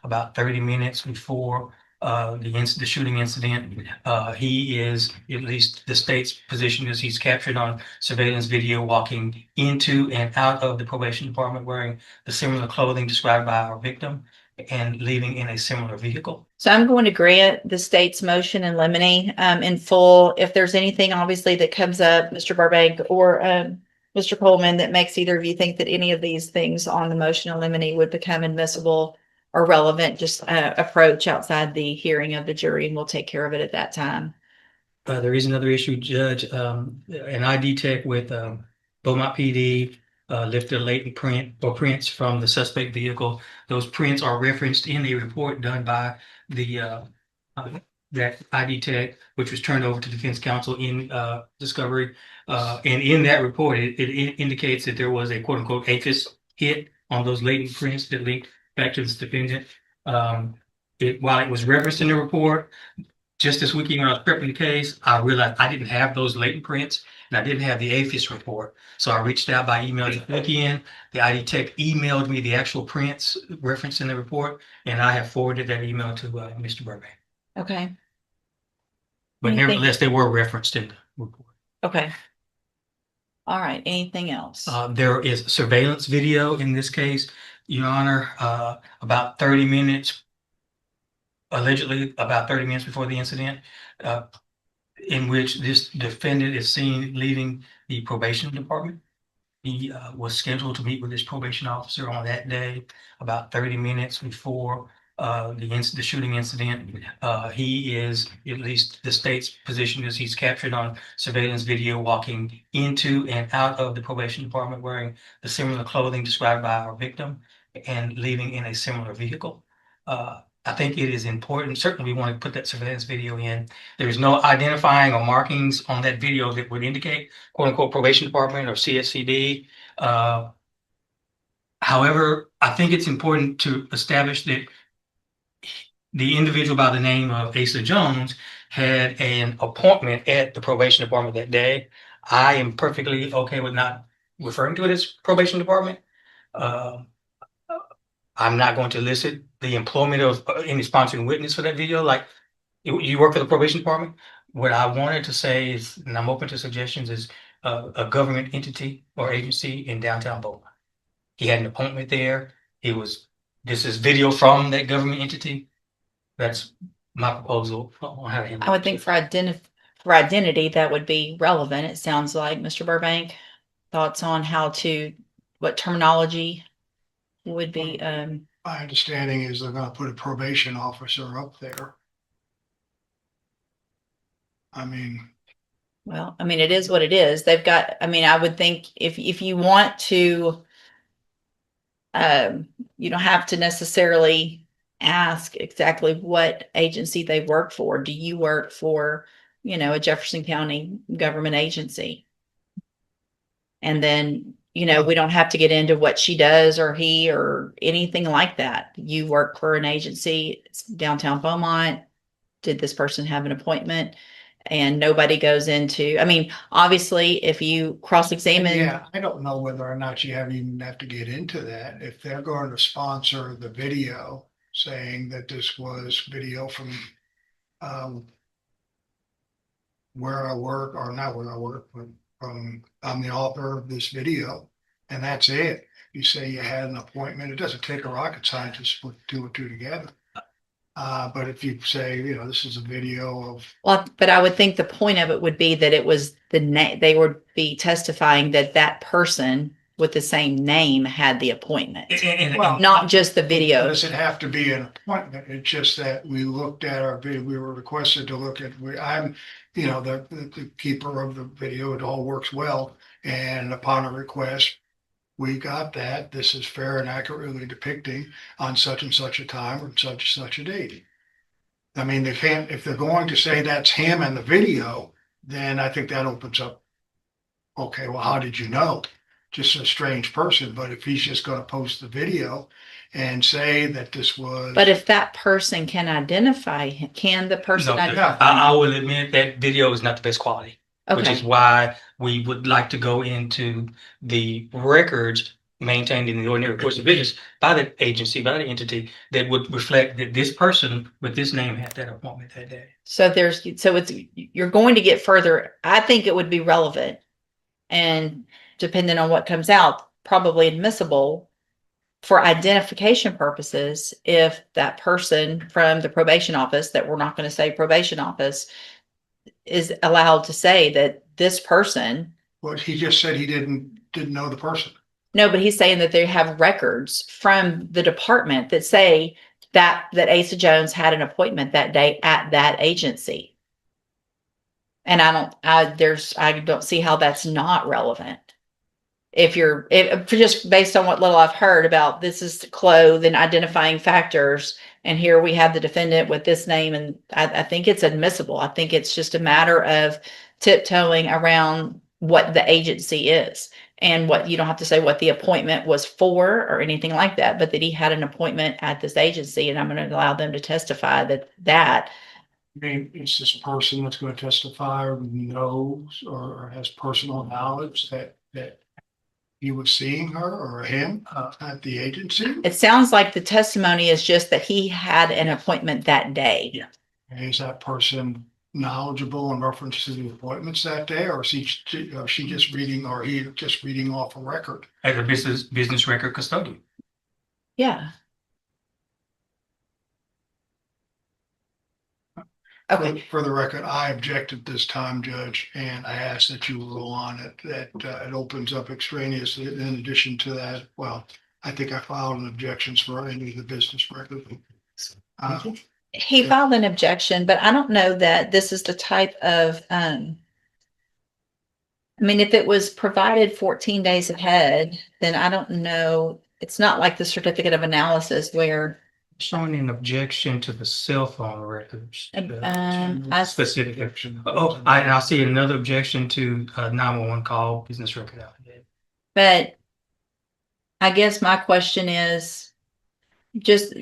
about 30 minutes before the shooting incident. He is, at least the state's position is, he's captured on surveillance video walking into and out of the probation department wearing the similar clothing described by our victim and leaving in a similar vehicle. So I'm going to grant the state's motion in limine in full. If there's anything obviously that comes up, Mr. Burbank or Mr. Coleman, that makes either of you think that any of these things on the motion in limine would become admissible or relevant, just approach outside the hearing of the jury and we'll take care of it at that time. There is another issue, Judge. An ID tech with Beaumont PD lifted a latent print or prints from the suspect vehicle. Those prints are referenced in a report done by the that ID tech, which was turned over to defense counsel in discovery. And in that report, it indicates that there was a quote unquote AFIS hit on those latent prints that linked back to this defendant. While it was referenced in the report, just this weekend when I was prepping the case, I realized I didn't have those latent prints and I didn't have the AFIS report. So I reached out by email this weekend. The ID tech emailed me the actual prints referenced in the report, and I have forwarded that email to Mr. Burbank. Okay. But nevertheless, they were referenced in the report. Okay. All right. Anything else? There is surveillance video in this case, Your Honor, allegedly about 30 minutes before the incident, in which this defendant is seen leaving the probation department. He was scheduled to meet with his probation officer on that day, about 30 minutes before the shooting incident. He is, at least the state's position is, he's captured on surveillance video walking into and out of the probation department wearing the similar clothing described by our victim and leaving in a similar vehicle. I think it is important. Certainly, we want to put that surveillance video in. There's no identifying or markings on that video that would indicate quote unquote probation department or CSCD. However, I think it's important to establish that the individual by the name of Asa Jones had an appointment at the probation department that day. I am perfectly okay with not referring to it as probation department. I'm not going to elicit the employment of any sponsoring witness for that video. Like, you work for the probation department. What I wanted to say is, and I'm open to suggestions, is a government entity or agency in downtown Beaumont. He had an appointment there. This is video from that government entity. That's my proposal on how to handle it. I would think for identity, that would be relevant. It sounds like, Mr. Burbank, thoughts on what terminology would be. My understanding is they're going to put a probation officer up there. I mean, well, I mean, it is what it is. They've got, I mean, I would think if you want to, you don't have to necessarily ask exactly what agency they work for. Do you work for, a Jefferson County government agency? And then, we don't have to get into what she does or he or anything like that. You work for an agency, it's downtown Beaumont. Did this person have an appointment? And nobody goes into, I mean, obviously, if you cross-examine. Yeah, I don't know whether or not you even have to get into that. If they're going to sponsor the video saying that this was video from where I work, or not where I work, but I'm the author of this video, and that's it. You say you had an appointment, it doesn't take a rocket scientist to put two and two together. But if you say, this is a video of. Well, but I would think the point of it would be that it was they would be testifying that person with the same name had the appointment. Well, not just the video. Does it have to be an appointment? It's just that we looked at our video, we were requested to look at, I'm, the keeper of the video, it all works well. And upon a request, we got that. This is fair and accurately depicting on such and such a time or such and such a date. I mean, they can't, if they're going to say that's him in the video, then I think that opens up. Okay, well, how did you know? Just a strange person. But if he's just going to post the video and say that this was. But if that person can identify him, can the person identify? I will admit that video is not the best quality. Okay. Which is why we would like to go into the records maintained in the ordinary course of business by the agency, by the entity that would reflect that this person with this name had that appointment that day. So you're going to get further. I think it would be relevant and depending on what comes out, probably admissible for identification purposes if that person from the probation office, that we're not going to say probation office, is allowed to say that this person. Well, he just said he didn't know the person. No, but he's saying that they have records from the department that say that Asa Jones had an appointment that day at that agency. And I don't see how that's not relevant. If just based on what little I've heard about, this is clothes and identifying factors, and here we have the defendant with this name, and I think it's admissible. I think it's just a matter of tiptoeing around what the agency is, and what you don't have to say what the appointment was for or anything like that, but that he had an appointment at this agency, and I'm going to allow them to testify that. I mean, it's this person that's going to testify or knows or has personal knowledge that he was seeing her or him at the agency. It sounds like the testimony is just that he had an appointment that day. Yeah. And is that person knowledgeable in reference to the appointments that day, or is he just reading off a record? As a business record custodian. Yeah. Okay. For the record, I objected this time, Judge, and I asked that you rule on it, that it opens up extraneous. In addition to that, well, I think I filed an objections for any of the business record. He filed an objection, but I don't know that this is the type of, I mean, if it was provided 14 days ahead, then I don't know. It's not like the certificate of analysis where. Showing an objection to the cell phone records. I Specific objection. Oh, I see another objection to 911 call business record affidavit. But I guess my question is just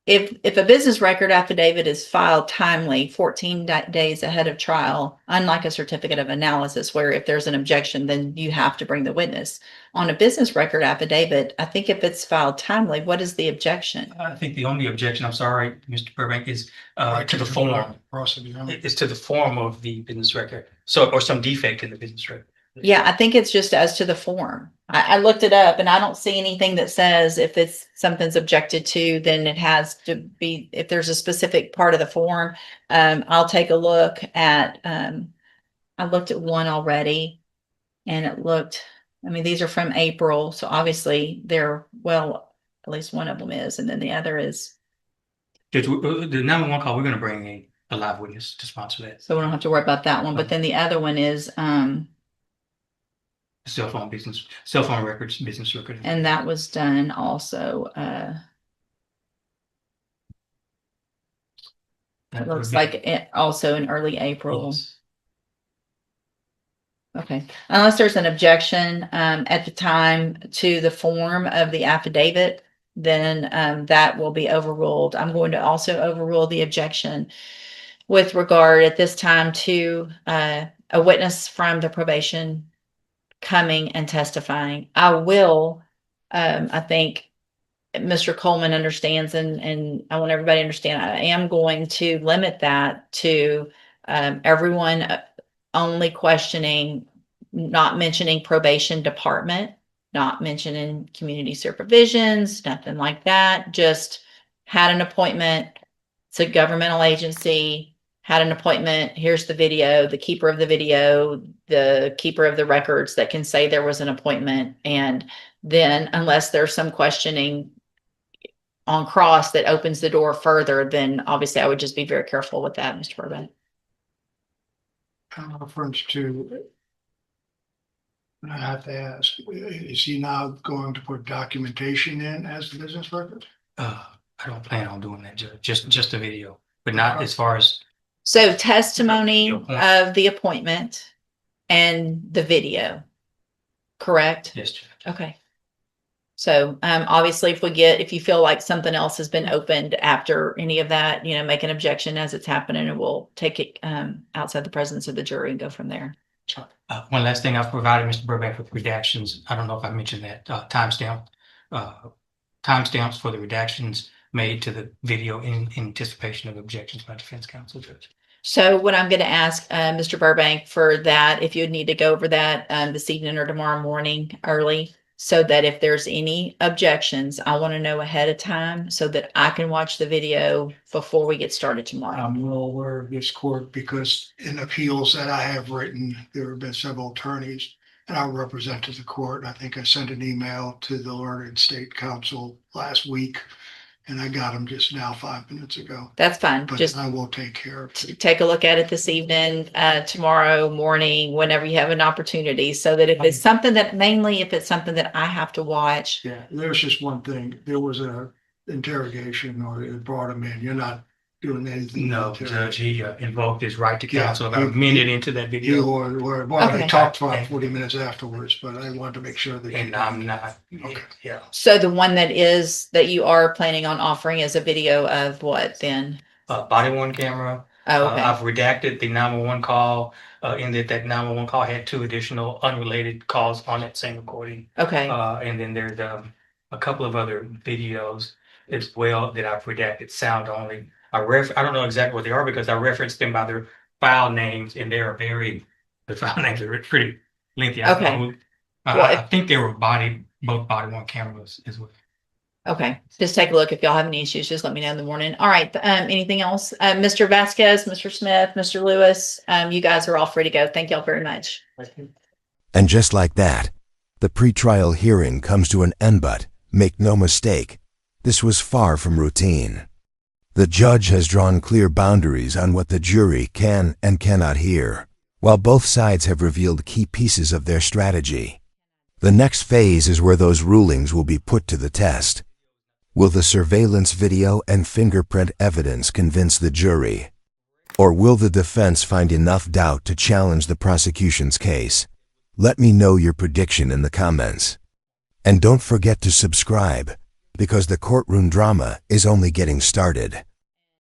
if a business record affidavit is filed timely 14 days ahead of trial, unlike a certificate of analysis where if there's an objection, then you have to bring the witness. On a business record affidavit, I think if it's filed timely, what is the objection? I think the only objection, I'm sorry, Mr. Burbank, is to the form. It's to the form of the business record. So, or some defect in the business record. Yeah, I think it's just as to the form. I looked it up and I don't see anything that says if something's objected to, then it has to be, if there's a specific part of the form. I'll take a look at, I looked at one already and it looked, I mean, these are from April. So obviously they're, well, at least one of them is, and then the other is. Judge, the 911 call, we're going to bring a live witness to sponsor that. So we don't have to worry about that one. But then the other one is, Cell phone records, business record. and that was done also, it looks like it also in early April. Yes. Okay, unless there's an objection at the time to the form of the affidavit, then that will be overruled. I'm going to also overrule the objection with regard at this time to a witness from the probation coming and testifying. I will, I think Mr. Coleman understands, and I want everybody to understand, I am going to limit that to everyone only questioning, not mentioning probation department, not mentioning community supervisions, nothing like that. Just had an appointment. It's a governmental agency, had an appointment. Here's the video, the keeper of the video, the keeper of the records that can say there was an appointment. And then unless there's some questioning on cross that opens the door further, then obviously I would just be very careful with that, Mr. Burbank. Reference to, I have to ask, is he now going to put documentation in as the business record? I don't plan on doing that, Judge. Just a video, but not as far as. So testimony of the appointment and the video, correct? Yes, Judge. Okay. So obviously if you feel like something else has been opened after any of that, make an objection as it's happening, and we'll take it outside the presence of the jury and go from there. One last thing, I've provided Mr. Burbank with redactions. I don't know if I mentioned that, timestamps for the redactions made to the video in anticipation of objections by defense counsel, Judge. So what I'm going to ask Mr. Burbank for that, if you'd need to go over that this evening or tomorrow morning early, so that if there's any objections, I want to know ahead of time so that I can watch the video before we get started tomorrow. I'm well aware of this court because in appeals that I have written, there have been several attorneys and I represented the court. I think I sent an email to the learned state counsel last week and I got them just now 5 minutes ago. That's fine. But Just I will take care of it. take a look at it this evening, tomorrow morning, whenever you have an opportunity, so that if it's something that, mainly if it's something that I have to watch. Yeah, there's just one thing. There was a interrogation or they brought him in. You're not doing anything. No, with the Judge, he invoked his right to Yeah, counsel about a minute into that You video, were, Okay. they talked for 40 minutes afterwards, but I wanted to make sure that. and I'm not, Okay. yeah. So the one that you are planning on offering is a video of what then? Body worn camera. Oh, okay. I've redacted the 911 call, in that 911 call had 2 additional unrelated calls on that same recording. Okay. And then there's a couple of other videos as well that I've redacted sound only. I don't know exactly what they are because I referenced them by their file names and the file names are pretty lengthy. Okay. I think they were both body worn cameras as well. Okay. Just take a look. If y'all have any issues, just let me know in the morning. All right. Anything else? Mr. Vasquez, Mr. Smith, Mr. Lewis, you guys are all free to go. Thank y'all very much. And just like that, the pretrial hearing comes to an end, but make no mistake, this was far from routine. The judge has drawn clear boundaries on what the jury can and cannot hear, while both sides have revealed key pieces of their strategy. The next phase is where those rulings will be put to the test. Will the surveillance video and fingerprint evidence convince the jury? Or will the defense find enough doubt to challenge the prosecution's case? Let me know your prediction in the comments. And don't forget to subscribe, because the courtroom drama is only getting started.